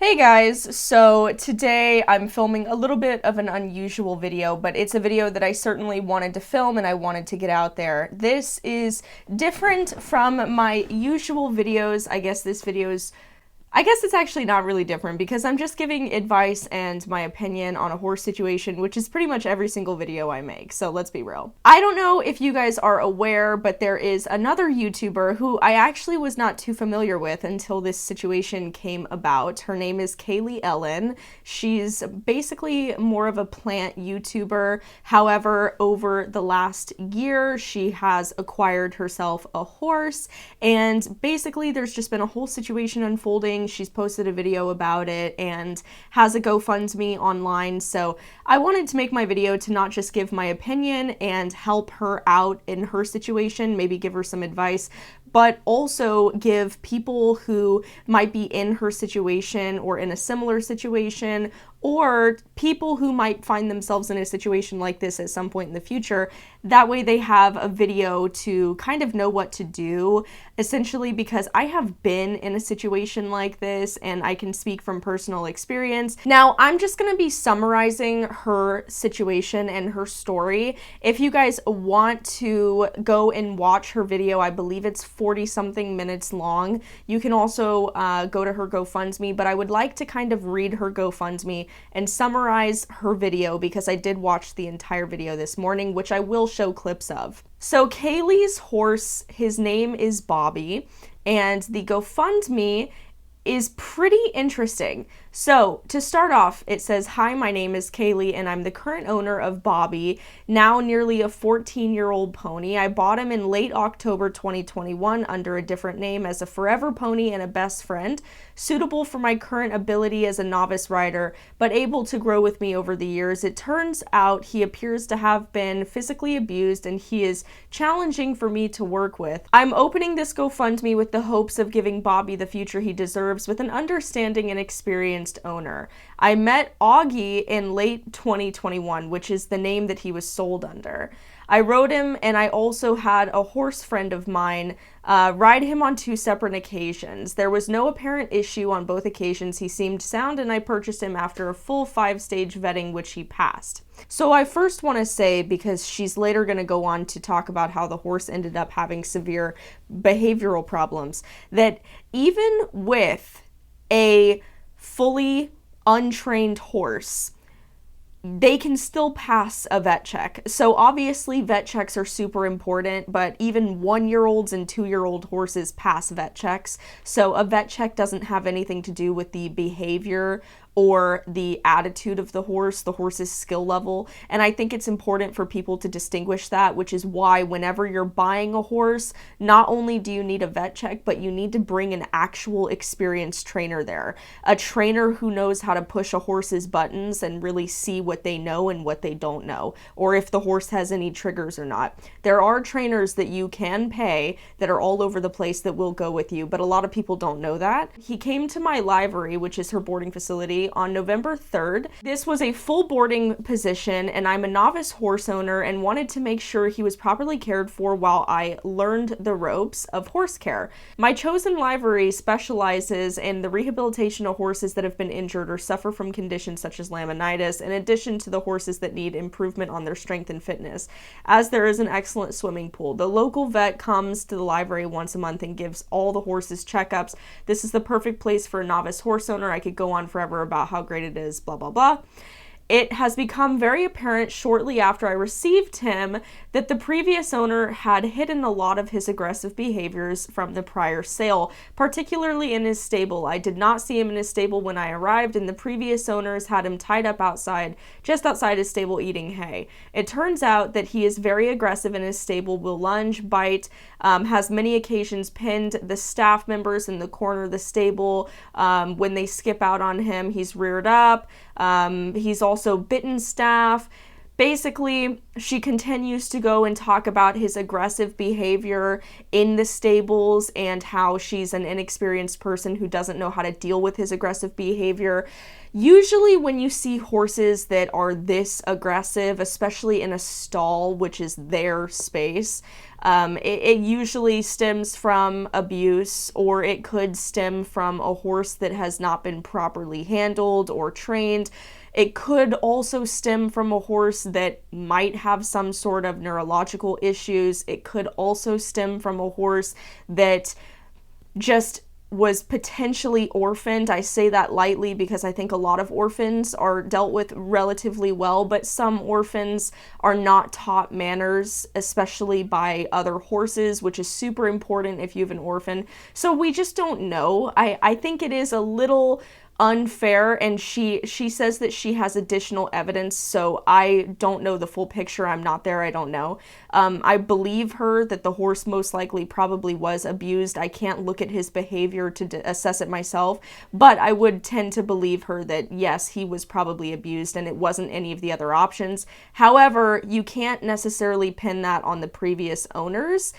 Hey guys, so today I'm filming a little bit of an unusual video, but it's a video that I certainly wanted to film and I wanted to get out there. This is different from my usual videos. I guess it's actually not really different because I'm just giving advice and my opinion on a horse situation, which is pretty much every single video I make, so let's be real. I don't know if you guys are aware, but there is another YouTuber who I actually was not too familiar with until this situation came about. Her name is Kaylee Ellen. She's basically more of a plant YouTuber. However, over the last year, she has acquired herself a horse, and basically there's just been a whole situation unfolding. She's posted a video about it and has a GoFundMe online. So I wanted to make my video to not just give my opinion and help her out in her situation, maybe give her some advice, but also give people who might be in her situation or in a similar situation, or people who might find themselves in a situation like this at some point in the future. That way they have a video to kind of know what to do, essentially, because I have been in a situation like this and I can speak from personal experience. Now, I'm just gonna be summarizing her situation and her story. If you guys want to go and watch her video, I believe it's 40 something minutes long. You can also go to her GoFundMe, but I would like to kind of read her GoFundMe and summarize her video because I did watch the entire video this morning, which I will show clips of. So Kaylee's horse, his name is Bobby, and the GoFundMe is pretty interesting. So to start off, it says, "Hi, my name is Kaylee and I'm the current owner of Bobby, now nearly a 14-year-old pony. I bought him in late October 2021 under a different name as a forever pony and a best friend, suitable for my current ability as a novice rider, but able to grow with me over the years. It turns out he appears to have been physically abused and he is challenging for me to work with. I'm opening this GoFundMe with the hopes of giving Bobby the future he deserves with an understanding and experienced owner. I met Augie in late 2021, which is the name that he was sold under. I rode him, and I also had a horse friend of mine ride him on 2 separate occasions. There was no apparent issue on both occasions. He seemed sound, and I purchased him after a full 5-stage vetting, which he passed." So I first want to say, because she's later going to go on to talk about how the horse ended up having severe behavioral problems, that even with a fully untrained horse, they can still pass a vet check. So obviously vet checks are super important, but even 1-year-olds and 2-year-old horses pass vet checks. So a vet check doesn't have anything to do with the behavior or the attitude of the horse's skill level. And I think it's important for people to distinguish that, which is why whenever you're buying a horse, not only do you need a vet check, but you need to bring an actual experienced trainer there. A trainer who knows how to push a horse's buttons and really see what they know and what they don't know, or if the horse has any triggers or not. There are trainers that you can pay that are all over the place that will go with you, but a lot of people don't know that. He came to my livery, which is her boarding facility, on November 3rd. This was a full boarding position, and I'm a novice horse owner and wanted to make sure he was properly cared for while I learned the ropes of horse care. My chosen livery specializes in the rehabilitation of horses that have been injured or suffer from conditions such as laminitis, in addition to the horses that need improvement on their strength and fitness, as there is an excellent swimming pool. The local vet comes to the livery once a month and gives all the horses checkups. This is the perfect place for a novice horse owner. I could go on forever about how great it is, blah, blah, blah. It has become very apparent shortly after I received him that the previous owner had hidden a lot of his aggressive behaviors from the prior sale, particularly in his stable. I did not see him in his stable when I arrived, and the previous owners had him tied up outside, just outside his stable, eating hay. It turns out that he is very aggressive in his stable, will lunge, bite, has many occasions pinned the staff members in the corner of the stable. When they skip out on him, he's reared up. He's also bitten staff. Basically, she continues to go and talk about his aggressive behavior in the stables and how she's an inexperienced person who doesn't know how to deal with his aggressive behavior. Usually when you see horses that are this aggressive, especially in a stall, which is their space, It usually stems from abuse, or it could stem from a horse that has not been properly handled or trained. It could also stem from a horse that might have some sort of neurological issues. It could also stem from a horse that just was potentially orphaned. I say that lightly because I think a lot of orphans are dealt with relatively well, but some orphans are not taught manners, especially by other horses, which is super important if you have an orphan. So we just don't know. I think it is a little unfair, and she says that she has additional evidence, so I don't know the full picture. I'm not there. I don't know. I believe her that the horse most likely probably was abused. I can't look at his behavior to assess it myself, but I would tend to believe her that yes, he was probably abused and it wasn't any of the other options. However, you can't necessarily pin that on the previous owners,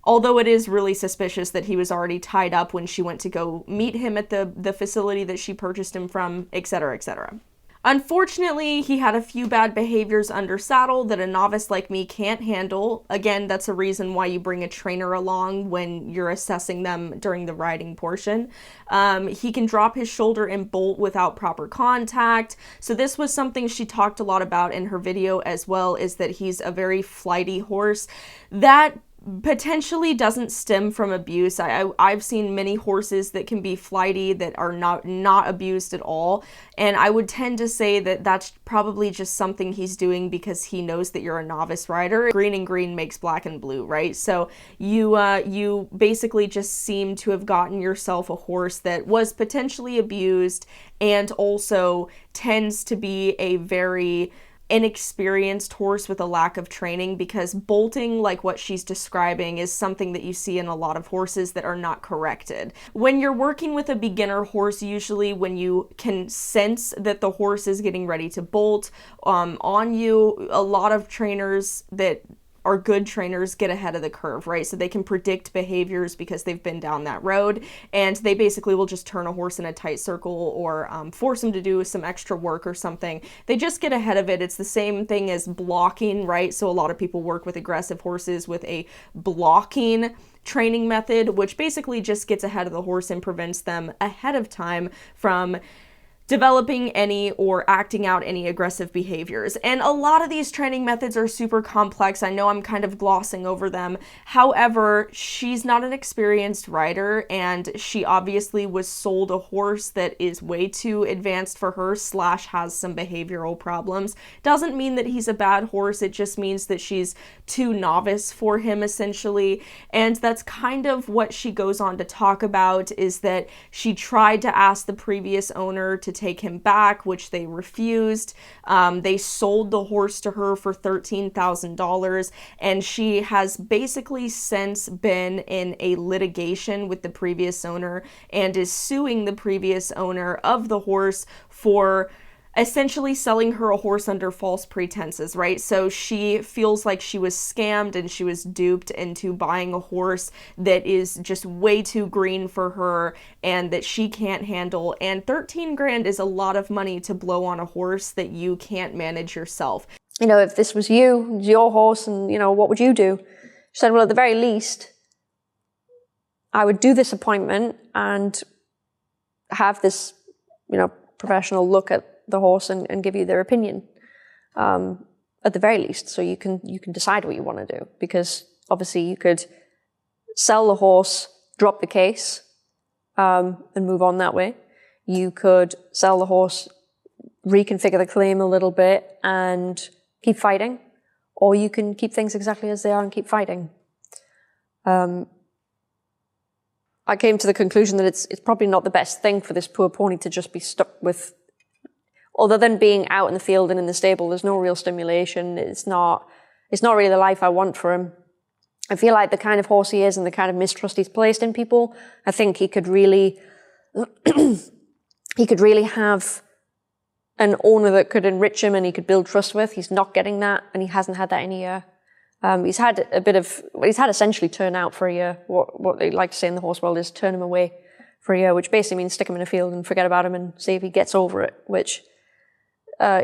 although it is really suspicious that he was already tied up when she went to go meet him at the facility that she purchased him from, etc., etc. Unfortunately, he had a few bad behaviors under saddle that a novice like me can't handle. Again, that's a reason why you bring a trainer along when you're assessing them during the riding portion. He can drop his shoulder and bolt without proper contact. So this was something she talked a lot about in her video as well, is that he's a very flighty horse. That potentially doesn't stem from abuse. I've seen many horses that can be flighty that are not abused at all, and I would tend to say that that's probably just something he's doing because he knows that you're a novice rider. Green and green makes black and blue, right? So you basically just seem to have gotten yourself a horse that was potentially abused and also tends to be a very inexperienced horse with a lack of training, because bolting, like what she's describing, is something that you see in a lot of horses that are not corrected. When you're working with a beginner horse, usually when you can sense that the horse is getting ready to bolt on you, a lot of trainers that are good trainers get ahead of the curve, right? So they can predict behaviors because they've been down that road, and they basically will just turn a horse in a tight circle or force him to do some extra work or something. They just get ahead of it. It's the same thing as blocking, right? So a lot of people work with aggressive horses with a blocking training method, which basically just gets ahead of the horse and prevents them ahead of time from developing any or acting out any aggressive behaviors. And a lot of these training methods are super complex. I know I'm kind of glossing over them. However, she's not an experienced rider, and she obviously was sold a horse that is way too advanced for her / has some behavioral problems. Doesn't mean that he's a bad horse. It just means that she's too novice for him, essentially. And that's kind of what she goes on to talk about, is that she tried to ask the previous owner to take him back, which they refused. They sold the horse to her for $13,000, and she has basically since been in a litigation with the previous owner and is suing the previous owner of the horse for essentially selling her a horse under false pretenses, right? So she feels like she was scammed and she was duped into buying a horse that is just way too green for her and that she can't handle. And 13 grand is a lot of money to blow on a horse that you can't manage yourself. You know, if this was you, it was your horse, and, you know, what would you do? She said, well, at the very least, I would do this appointment and have this, you know, professional look at the horse and give you their opinion, at the very least, so you can decide what you want to do. Because obviously you could sell the horse, drop the case, and move on that way. You could sell the horse, reconfigure the claim a little bit, and keep fighting, or you can keep things exactly as they are and keep fighting. I came to the conclusion that it's probably not the best thing for this poor pony to just be stuck with. Other than being out in the field and in the stable, there's no real stimulation. It's not really the life I want for him. I feel like the kind of horse he is and the kind of mistrust he's placed in people, I think he could really, he could really have an owner that could enrich him and he could build trust with. He's not getting that, and he hasn't had that in a year. He's had essentially turn out for a year. What they like to say in the horse world is turn him away for a year, which basically means stick him in a field and forget about him and see if he gets over it, which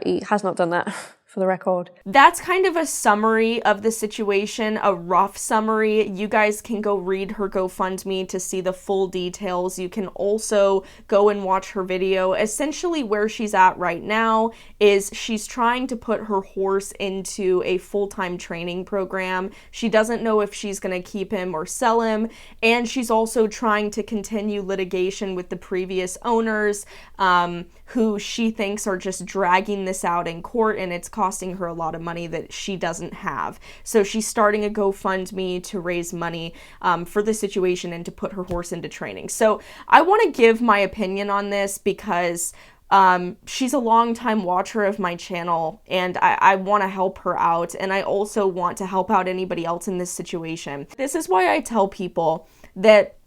he has not done that for the record. That's kind of a summary of the situation, a rough summary. You guys can go read her GoFundMe to see the full details. You can also go and watch her video. Essentially, where she's at right now is she's trying to put her horse into a full-time training program. She doesn't know if she's going to keep him or sell him, and she's also trying to continue litigation with the previous owners, who she thinks are just dragging this out in court, and it's costing her a lot of money that she doesn't have. So she's starting a GoFundMe to raise money for the situation and to put her horse into training. So I want to give my opinion on this because she's a longtime watcher of my channel, and I want to help her out, and I also want to help out anybody else in this situation. This is why I tell people that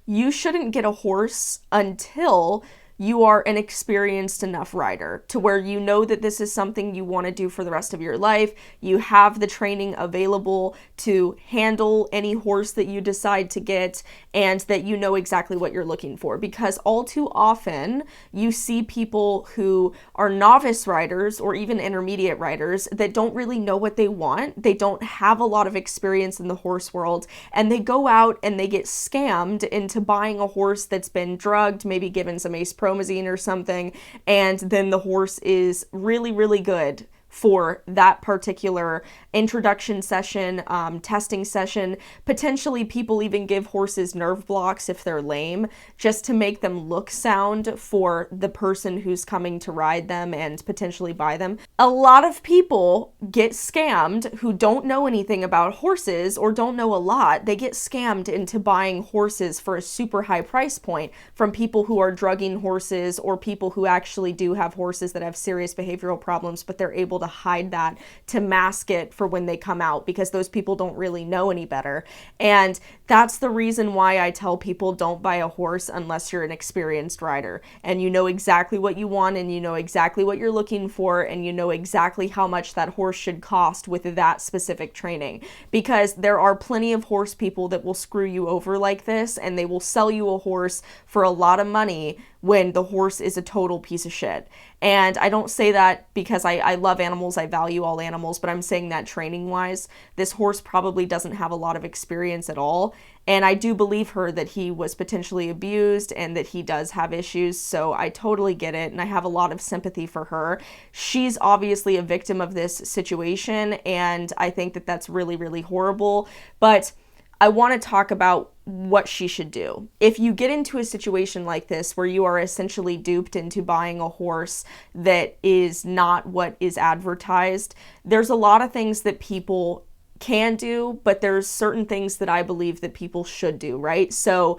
you shouldn't get a horse until you are an experienced enough rider to where you know that this is something you want to do for the rest of your life. You have the training available to handle any horse that you decide to get, and that you know exactly what you're looking for. Because all too often you see people who are novice riders or even intermediate riders that don't really know what they want. They don't have a lot of experience in the horse world, and they go out and they get scammed into buying a horse that's been drugged, maybe given some promazine or something, and then the horse is really, really good for that particular introduction session, testing session. Potentially people even give horses nerve blocks if they're lame, just to make them look sound for the person who's coming to ride them and potentially buy them. A lot of people get scammed who don't know anything about horses or don't know a lot. They get scammed into buying horses for a super high price point from people who are drugging horses, or people who actually do have horses that have serious behavioral problems, but they're able to hide that to mask it for when they come out, because those people don't really know any better. And that's the reason why I tell people don't buy a horse unless you're an experienced rider and you know exactly what you want, and you know exactly what you're looking for, and you know exactly how much that horse should cost with that specific training. Because there are plenty of horse people that will screw you over like this, and they will sell you a horse for a lot of money when the horse is a total piece of shit. And I don't say that because I love animals, I value all animals, but I'm saying that training wise, this horse probably doesn't have a lot of experience at all. And I do believe her that he was potentially abused and that he does have issues. So I totally get it, and I have a lot of sympathy for her. She's obviously a victim of this situation, and I think that that's really, really horrible. But I want to talk about what she should do. If you get into a situation like this where you are essentially duped into buying a horse that is not what is advertised, there's a lot of things that people can do, but there's certain things that I believe that people should do, right? So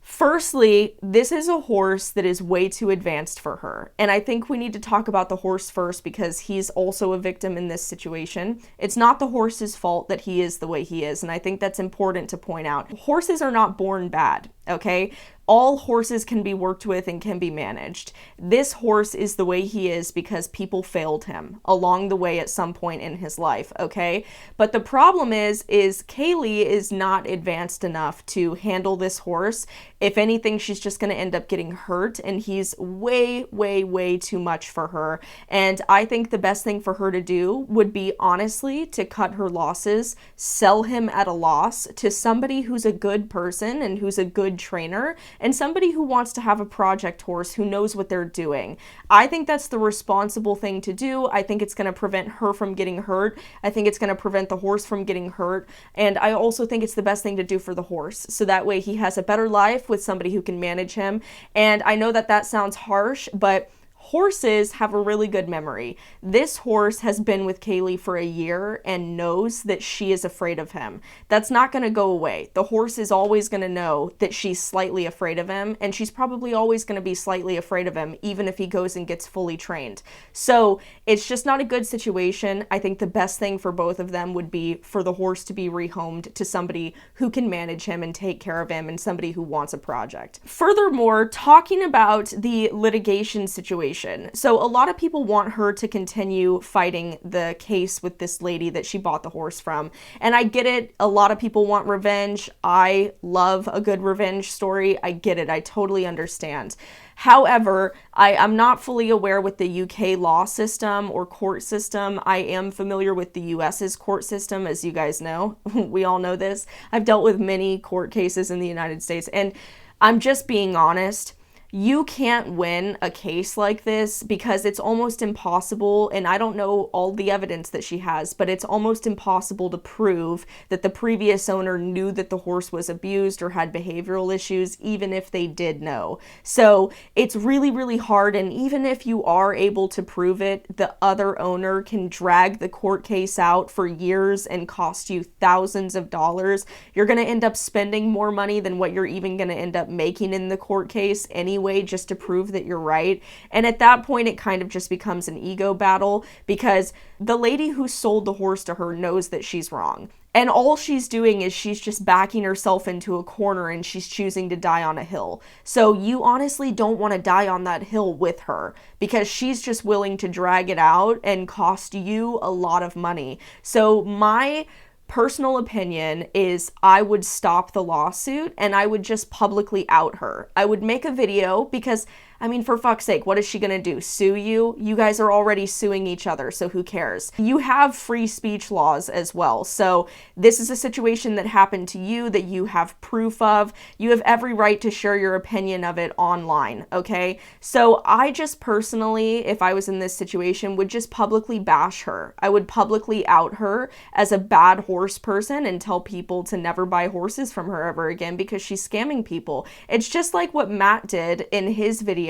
firstly, this is a horse that is way too advanced for her. And I think we need to talk about the horse first, because he's also a victim in this situation. It's not the horse's fault that he is the way he is. And I think that's important to point out. Horses are not born bad, okay? All horses can be worked with and can be managed. This horse is the way he is because people failed him along the way at some point in his life, okay? But the problem is Kaylee is not advanced enough to handle this horse. If anything, she's just going to end up getting hurt, and he's way, way, way too much for her. And I think the best thing for her to do would be, honestly, to cut her losses, sell him at a loss to somebody who's a good person and who's a good trainer, and somebody who wants to have a project horse who knows what they're doing. I think that's the responsible thing to do. I think it's going to prevent her from getting hurt. I think it's going to prevent the horse from getting hurt. And I also think it's the best thing to do for the horse. So that way he has a better life with somebody who can manage him. And I know that that sounds harsh, but horses have a really good memory. This horse has been with Kaylee for a year and knows that she is afraid of him. That's not going to go away. The horse is always going to know that she's slightly afraid of him, and she's probably always going to be slightly afraid of him, even if he goes and gets fully trained. So it's just not a good situation. I think the best thing for both of them would be for the horse to be rehomed to somebody who can manage him and take care of him, and somebody who wants a project. Furthermore, talking about the litigation situation, situation. So a lot of people want her to continue fighting the case with this lady that she bought the horse from. And I get it. A lot of people want revenge. I love a good revenge story. I get it. I totally understand. However, I'm not fully aware with the UK law system or court system. I am familiar with the US's court system, as you guys know. We all know this. I've dealt with many court cases in the United States, and I'm just being honest. You can't win a case like this because it's almost impossible, and I don't know all the evidence that she has, but it's almost impossible to prove that the previous owner knew that the horse was abused or had behavioral issues, even if they did know. So it's really, really hard, and even if you are able to prove it, the other owner can drag the court case out for years and cost you thousands of dollars. You're going to end up spending more money than what you're even going to end up making in the court case anyway, just to prove that you're right. And at that point, it kind of just becomes an ego battle because the lady who sold the horse to her knows that she's wrong. And all she's doing is she's just backing herself into a corner and she's choosing to die on a hill. So you honestly don't want to die on that hill with her because she's just willing to drag it out and cost you a lot of money. So my personal opinion is I would stop the lawsuit and I would just publicly out her. I would make a video because, I mean, for fuck's sake, what is she gonna do? Sue you? You guys are already suing each other, so who cares? You have free speech laws as well. So this is a situation that happened to you that you have proof of. You have every right to share your opinion of it online, okay? So I just personally, if I was in this situation, would just publicly bash her. I would publicly out her as a bad horse person and tell people to never buy horses from her ever again because she's scamming people. It's just like what Matt did in his video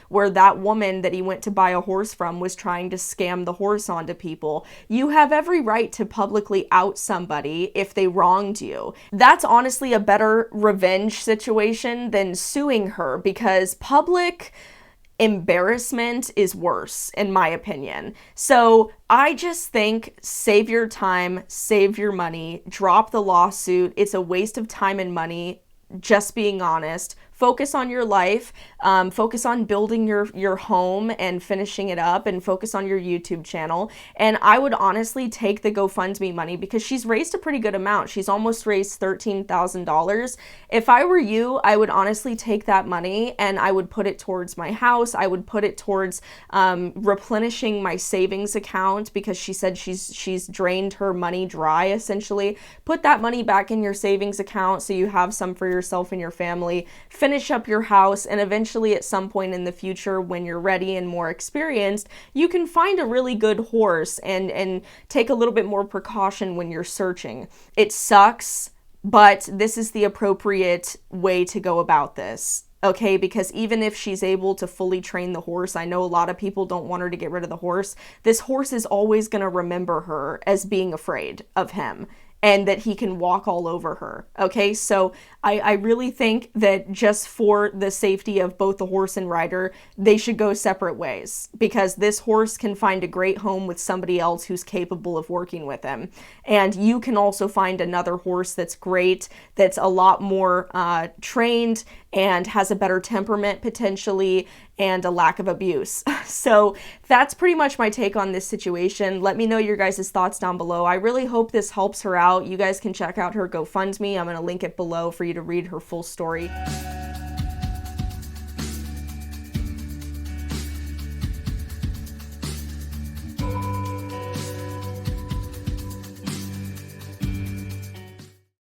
where that woman that he went to buy a horse from was trying to scam the horse onto people. You have every right to publicly out somebody if they wronged you. That's honestly a better revenge situation than suing her because public embarrassment is worse, in my opinion. So I just think save your time, save your money, drop the lawsuit. It's a waste of time and money, just being honest. Focus on your life, focus on building your home and finishing it up, and focus on your YouTube channel. And I would honestly take the GoFundMe money because she's raised a pretty good amount. She's almost raised $13,000. If I were you, I would honestly take that money and I would put it towards my house. I would put it towards replenishing my savings account because she said she's drained her money dry, essentially. Put that money back in your savings account so you have some for yourself and your family. Finish up your house, and eventually at some point in the future when you're ready and more experienced, you can find a really good horse and take a little bit more precaution when you're searching. It sucks, but this is the appropriate way to go about this. Okay, because even if she's able to fully train the horse, I know a lot of people don't want her to get rid of the horse. This horse is always going to remember her as being afraid of him and that he can walk all over her. Okay, so I really think that just for the safety of both the horse and rider, they should go separate ways because this horse can find a great home with somebody else who's capable of working with him. And you can also find another horse that's great, that's a lot more trained and has a better temperament potentially and a lack of abuse. So that's pretty much my take on this situation. Let me know your guys' thoughts down below. I really hope this helps her out. You guys can check out her GoFundMe. I'm going to link it below for you to read her full story.